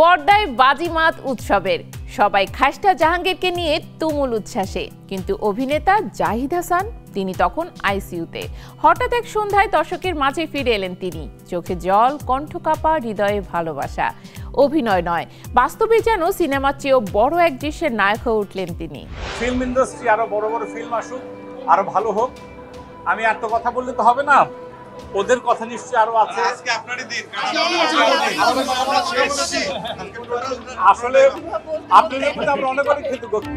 পর্দায় বাজিমাত উৎসবের সবাই খাস্টা জাহাঙ্গীরকে নিয়ে তুমুল উচ্ছ্বাসে, কিন্তু অভিনেতা জাহিদ হাসান তিনি তখন আইসিইউতে। হঠাৎ এক সন্ধ্যায় দর্শকের মাঝে ফিরে এলেন তিনি। চোখে জল, কণ্ঠ কাঁপা, হৃদয়ে ভালোবাসা। অভিনয় নয়, বাস্তবে যেন সিনেমার চেয়েও বড় এক দৃশ্যের নায়ক হয়ে উঠলেন তিনি। ফিল্ম ইন্ডাস্ট্রি আরো বড় বড় ফিল্ম আসুক, আরো ভালো হোক। আমি এত কথা বললে তো হবে না, ওদের কথা নিশ্চয়ই আরো আছে। আসলে আপনাদের প্রতি আমরা অনেক অনেক কৃতজ্ঞ।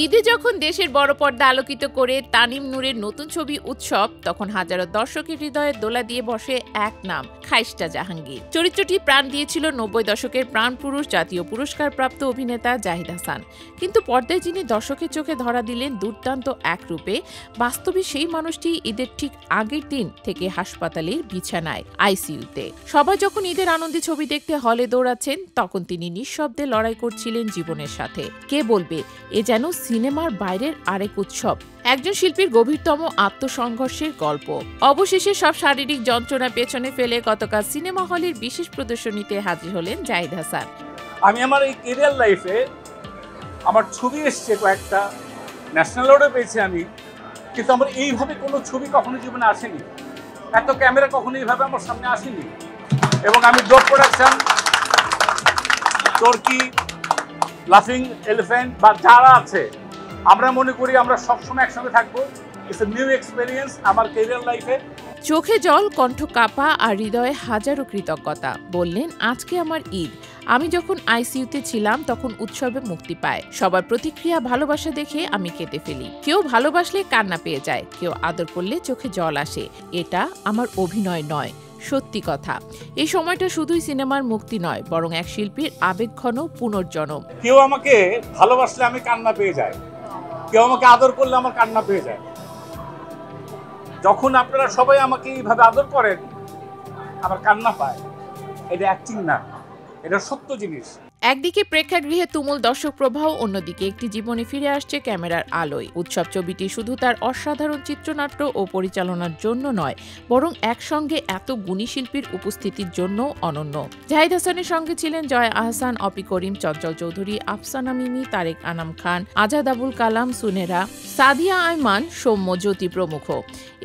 ঈদে যখন দেশের বড় পর্দা আলোকিত করে তানিম নূরের নতুন ছবি উৎসব, তখন হাজারো দর্শকের হৃদয়ে দোলা দিয়ে বসে এক নাম, খাস্টা জাহাঙ্গীর। চরিত্রটি প্রাণ দিয়েছিল 90 দশকের প্রাণপুরুষ জাতীয় পুরস্কারপ্রাপ্ত অভিনেতা জাহিদ হাসান। কিন্তু পর্দায় যিনি দর্শকের চোখে ধরা দিলেন দুর্দান্ত এক রূপে, বাস্তবে সেই মানুষটি ঈদের ঠিক আগের দিন থেকে হাসপাতালের বিছানায়, আইসিইউতে। সবাই যখন ঈদের আনন্দে ছবি দেখতে হলে দৌড়াচ্ছেন, তখন তিনি নিঃশব্দে লড়াই করছিলেন জীবনের সাথে। কে বলবে এ যেন সিনেমার বাইরের আরেক উৎসব, একজন শিল্পীর গভীরতম আত্মসংঘর্ষের গল্প। অবশেষে সব শারীরিক যন্ত্রণা পেছনে ফেলে গতকাল সিনেমা হলের বিশেষ প্রদর্শনীতে হাজির হলেন জাহিদ হাসান। আমি আমার এই ক্যারিয়ার লাইফে আমার ছবি এসছে কয়েকটা, ন্যাশনাল অ্যাওয়ার্ডও পেয়েছি আমি, কিন্তু আমার এইভাবে কোনো ছবি কখনো জীবনে আসেনি। এত ক্যামেরা কখনো এইভাবে আমার সামনে আসেনি। এবং আমি ড্রপ প্রোডাকশন, টর্কি, লাফিং এলিফ্যান্ট বা যারা আছে, আমরা মনে করি আমরা সবসময় একসঙ্গে থাকবো। ইটস এ নিউ এক্সপেরিয়েন্স আমার ক্যারিয়ার লাইফে। চোখে জল, কণ্ঠ কাঁপা আর হৃদয়ে হাজারো কৃতজ্ঞতা। বললেন, আজকে আমার ঈদ। আমি যখন আইসিইউতে ছিলাম তখন উৎসবে মুক্তি পায়। সবার প্রতিক্রিয়া, ভালোবাসা দেখে আমি কেঁদে ফেলি। কেউ ভালোবাসলে কান্না পেয়ে যায়, কেউ আদর করলে চোখে জল আসে। এটা আমার অভিনয় নয়, সত্যি কথা। এই সময়টা শুধুই সিনেমার মুক্তি নয়, বরং এক শিল্পীর আবেগঘন পুনর্জন্ম। কেউ আমাকে ভালোবাসলে আমি কান্না পেয়ে যাই, কেউ আমাকে আদর করলে আমার কান্না পেয়ে যায়। যখন আপনারা সবাই আমাকে এইভাবে আদর করেন, আমার কান্না পায়। এটা অ্যাক্টিং না, এটা সত্য জিনিস। একদিকে প্রেক্ষাগৃহে তুমুল দর্শক প্রবাহ, অন্যদিকে একটি জীবনে ফিরে আসছে ক্যামেরার আলোয়। উৎসব ছবিটি শুধু তার অসাধারণ চিত্রনাট্য ও পরিচালনার জন্য নয়, বরং একসঙ্গে এত গুণী শিল্পীর উপস্থিতির জন্য অনন্য। জাহিদ হাসানের সঙ্গে ছিলেন জয়া আহসান, অপি করিম, চঞ্চল চৌধুরী, আফসানা মিমি, তারেক আনাম খান, আজাদ আবুল কালাম, সুনেরা, সাদিয়া আইমান, সৌম্য জ্যোতি প্রমুখ।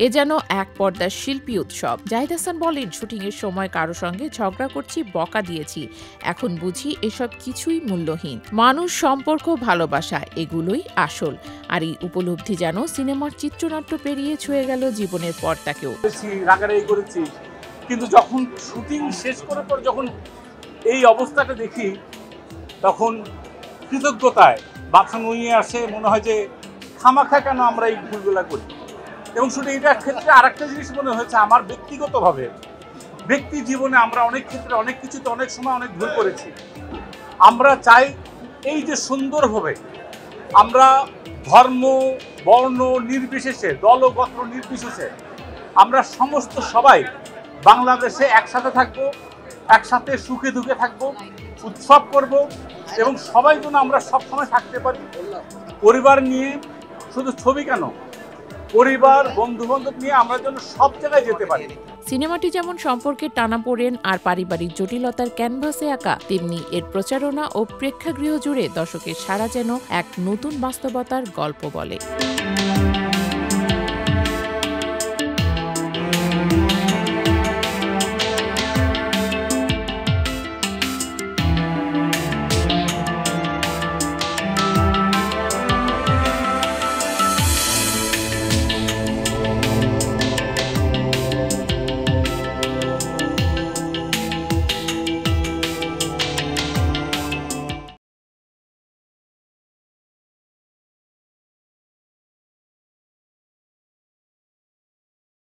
এ যেন এক পর্দার শিল্পী উৎসব। জাহিদ হাসান বলেন, শুটিংয়ের সময় কারো সঙ্গে ঝগড়া করছি, বকা দিয়েছি, এখন বুঝি এসব কিছুই মূল্যহীন। মানুষ, সম্পর্ক, ভালোবাসা, এগুলোই আসল। আর এই উপলব্ধি যেন সিনেমার চিত্রনাট্য পেরিয়ে ছুঁয়ে গেল জীবনের পর্দাকেও। রাগারাগি করেছি, কিন্তু যখন শুটিং শেষ করার পর যখন এই অবস্থাটা দেখি, তখন কৃতজ্ঞতায় বাথা নুয়ে আসে। মনে হয় যে খামাখা কেন আমরা এই ভুলগুলা করি। এবং শুধু এটার ক্ষেত্রে আরেকটা জিনিস মনে হয়েছে, আমার ব্যক্তিগতভাবে ব্যক্তি জীবনে আমরা অনেক ক্ষেত্রে অনেক কিছুতে অনেক সময় অনেক ভুল করেছি। আমরা চাই এই যে সুন্দরভাবে আমরা ধর্ম, বর্ণ নির্বিশেষে, দলগোত্র নির্বিশেষে আমরা সমস্ত সবাই বাংলাদেশে একসাথে থাকবো, একসাথে সুখে দুঃখে থাকবো, উৎসব করব, এবং সবাই যেন আমরা সবসময় থাকতে পারি পরিবার নিয়ে। শুধু ছবি কেন, পরিবার, বন্ধু বান্ধব নিয়ে আমরা যেন সব জায়গায় যেতে পারি। সিনেমাটি যেমন সম্পর্কের টানাপোড়েন আর পারিবারিক জটিলতার ক্যানভাসে আঁকা, তেমনি এর প্রচারণা ও প্রেক্ষাগৃহ জুড়ে দর্শকের সাড়া যেন এক নতুন বাস্তবতার গল্প বলে।